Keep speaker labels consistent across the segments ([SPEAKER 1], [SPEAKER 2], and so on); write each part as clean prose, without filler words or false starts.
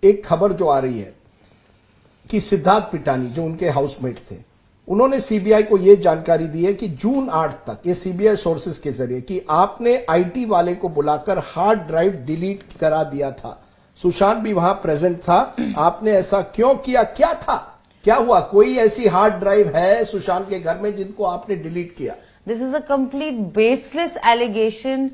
[SPEAKER 1] एक खबर जो आ रही है कि सिद्धार्थ पिटानी जो उनके हाउसमेट थे, उन्होंने सीबीआई को यह जानकारी दी है कि जून 8 तक, ये सीबीआई सोर्सेज के जरिए, कि आपने आईटी वाले को बुलाकर हार्ड ड्राइव डिलीट करा दिया था। सुशांत भी वहां प्रेजेंट था। आपने ऐसा क्यों किया? क्या था, क्या हुआ? कोई ऐसी हार्ड ड्राइव है सुशांत के घर में जिनको आपने डिलीट किया?
[SPEAKER 2] This is a complete baseless allegation.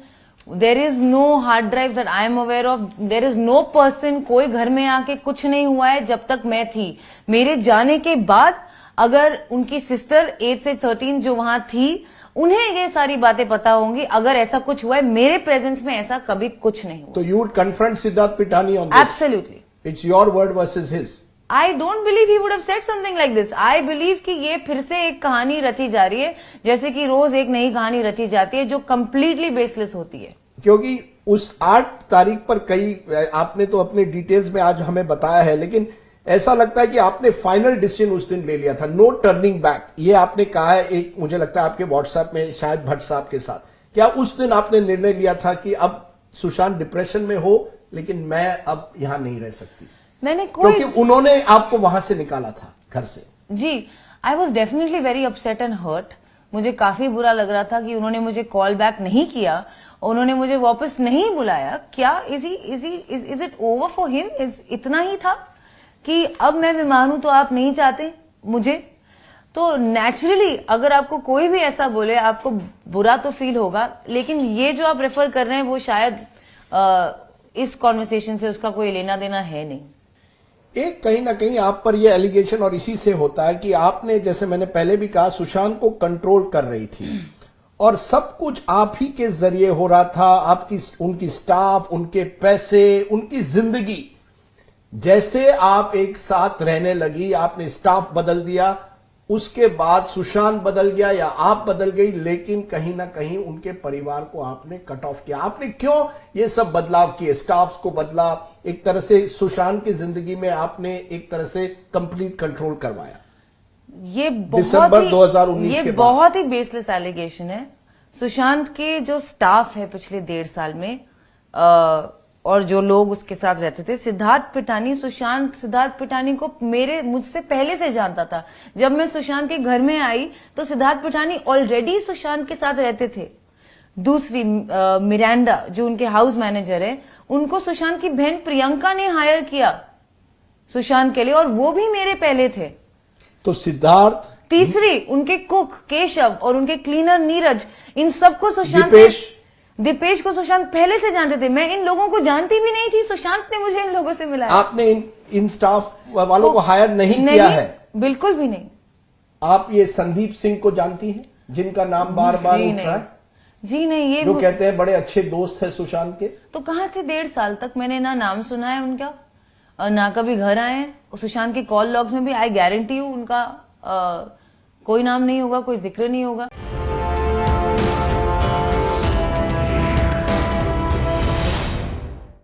[SPEAKER 2] There is no hard drive that I am aware of. There is no person, कोई घर में आके कुछ नहीं हुआ है जब तक मैं थी। मेरे जाने के बाद अगर उनकी सिस्टर 8 से 13 जो वहां थी, उन्हें ये सारी बातें पता होंगी। अगर ऐसा कुछ हुआ है मेरे प्रेजेंस में, ऐसा कभी कुछ नहीं हुआ।
[SPEAKER 1] तो you would confront Siddharth Pithani on this?
[SPEAKER 2] Absolutely.
[SPEAKER 1] It's your word versus his.
[SPEAKER 2] I don't believe he would have said something like this. I believe कि ये फिर से एक कहानी रची जा रही है, जैसे कि रोज एक नई कहानी रची जाती है जो कंप्लीटली बेसलेस होती है।
[SPEAKER 1] क्योंकि उस 8 तारीख पर कई, आपने तो अपने डिटेल्स में आज हमें बताया है, लेकिन ऐसा लगता है कि आपने फाइनल डिसीजन उस दिन ले लिया था, नो टर्निंग बैक। ये आपने कहा है, एक मुझे लगता है आपके व्हाट्सएप में शायद भट्ट साहब के साथ, क्या उस दिन आपने निर्णय लिया था कि अब सुशांत डिप्रेशन में हो, लेकिन मैं अब यहां नहीं रह सकती?
[SPEAKER 2] मैंने क्योंकि
[SPEAKER 1] उन्होंने आपको वहां से निकाला था, घर से।
[SPEAKER 2] जी, I was definitely very upset and hurt. मुझे काफी बुरा लग रहा था कि उन्होंने मुझे कॉल बैक नहीं किया, उन्होंने मुझे वापस नहीं बुलाया। क्या is it over for him? इतना ही था कि अब मैं बीमार हूं तो आप नहीं चाहते मुझे? तो नेचुरली अगर आपको कोई भी ऐसा बोले, आपको बुरा तो फील होगा, लेकिन ये जो आप रेफर कर रहे हैं वो शायद इस कॉन्वर्सेशन से उसका कोई लेना देना है नहीं।
[SPEAKER 1] एक कहीं ना कहीं आप पर यह एलिगेशन, और इसी से होता है कि आपने, जैसे मैंने पहले भी कहा, सुशांत को कंट्रोल कर रही थी और सब कुछ आप ही के जरिए हो रहा था। आपकी, उनकी स्टाफ, उनके पैसे, उनकी जिंदगी। जैसे आप एक साथ रहने लगी, आपने स्टाफ बदल दिया, उसके बाद सुशांत बदल गया या आप बदल गई, लेकिन कहीं ना कहीं उनके परिवार को आपने कट ऑफ किया। आपने क्यों ये सब बदलाव किए? स्टाफ को बदला, एक तरह से सुशांत की जिंदगी में आपने एक तरह से कंप्लीट कंट्रोल करवाया।
[SPEAKER 2] ये
[SPEAKER 1] दिसंबर 2019 के बाद।
[SPEAKER 2] बहुत ही बेसलेस एलिगेशन है। सुशांत के जो स्टाफ है पिछले 1.5 साल में, और जो लोग उसके साथ रहते थे, सिद्धार्थ पिटानी को मुझसे पहले से जानता था। जब मैं सुशांत के घर में आई तो सिद्धार्थ पिटानी ऑलरेडी सुशांत के साथ रहते थे। दूसरी मिरांडा जो उनके हाउस मैनेजर है, उनको सुशांत की बहन प्रियंका ने हायर किया सुशांत के लिए, और वो भी मेरे पहले थे।
[SPEAKER 1] तो सिद्धार्थ,
[SPEAKER 2] तीसरी उनके कुक केशव और उनके क्लीनर नीरज, इन सबको सुशांत, दीपेश को सुशांत पहले से जानते थे। मैं इन लोगों को जानती भी नहीं थी, सुशांत ने मुझे इन लोगों से मिलाया।
[SPEAKER 1] आपने इन स्टाफ वालों को हायर नहीं किया है?
[SPEAKER 2] बिल्कुल भी नहीं।
[SPEAKER 1] आप ये संदीप सिंह को जानती हैं, जिनका नाम बार बार उठ रहा है?
[SPEAKER 2] जी नहीं, ये
[SPEAKER 1] जो कहते हैं बड़े अच्छे दोस्त है सुशांत के।
[SPEAKER 2] तो कहाँ थे 1.5 साल तक? मैंने ना नाम सुना है उनका, ना कभी घर आए हैं। सुशांत के कॉल लॉग्स में भी आई गारंटी हूँ उनका कोई नाम नहीं होगा, कोई जिक्र नहीं होगा।